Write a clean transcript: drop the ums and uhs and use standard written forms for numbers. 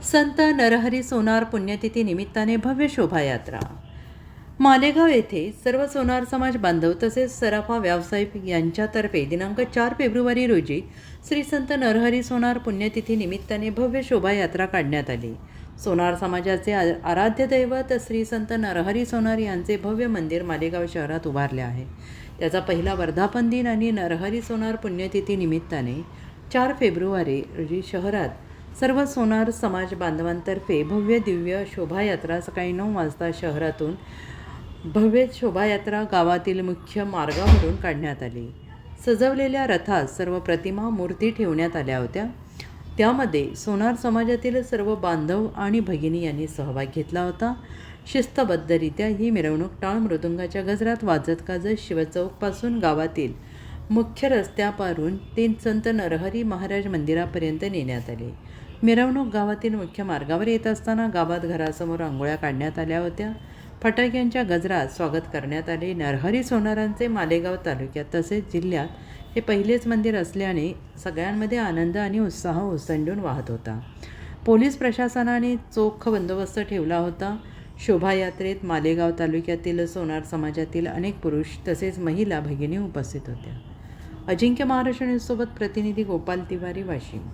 संत नरहरी सोनार पुण्यतिथी निमित्ताने भव्य शोभायात्रा मालेगाव येथे सर्व सोनार समाज बांधव तसेच सराफा व्यावसायिक यांच्यातर्फे दिनांक 4 फेब्रुवारी रोजी श्री संत नरहरी सोनार पुण्यतिथी निमित्ताने भव्य शोभायात्रा काढण्यात आली। सोनार समाजाचे आराध्य दैवत श्री संत नरहरी सोनार यांचे भव्य मंदिर मालेगाव शहरात उभारले आहे। त्याचा पहिला वर्धापन दिन आणि नरहरी सोनार पुण्यतिथी निमित्ताने 4 फेब्रुवारी रोजी शहरात सर्व सोनार समाज बांधवांतर्फे भव्य दिव्य शोभायात्रा सकाळी 9 वाजता शहरातून भव्य शोभायात्रा गावातील मुख्य मार्गावरून काढण्यात आली। सजवलेल्या रथात सर्व प्रतिमा मूर्ती ठेवण्यात आल्या होत्या। त्यामध्ये सोनार समाजातील सर्व बांधव आणि भगिनी यांनी सहभाग घेतला होता। शिस्तबद्धरित्या ही मिरवणूक टाळ मृदुंगाच्या गजरात वाजत गाजत शिवचौकपासून गावातील मुख्य रस्त्यापारून ते संत नरहरी महाराज मंदिरापर्यंत नेण्यात आले। मिरवणूक गावातील मुख्य मार्गावर येत असताना गावात घरासमोर रांगोळ्या काढण्यात आल्या होत्या। फटाक्यांच्या गजरात स्वागत करण्यात आले। नरहरी सोनारांचे मालेगाव तालुक्यात तसेच जिल्ह्यात हे पहिलेच मंदिर असल्याने सगळ्यांमध्ये आनंद आणि उत्साह ओसंडून वाहत होता। पोलीस प्रशासनाने चोख बंदोबस्त ठेवला होता। शोभायात्रेत मालेगाव तालुक्यातील सोनार समाजातील अनेक पुरुष तसेच महिला भगिनी उपस्थित होत्या। अजिंक्य महाराष्ट्र न्यूजसोबत प्रतिनिधी गोपाल तिवारी, वाशिम।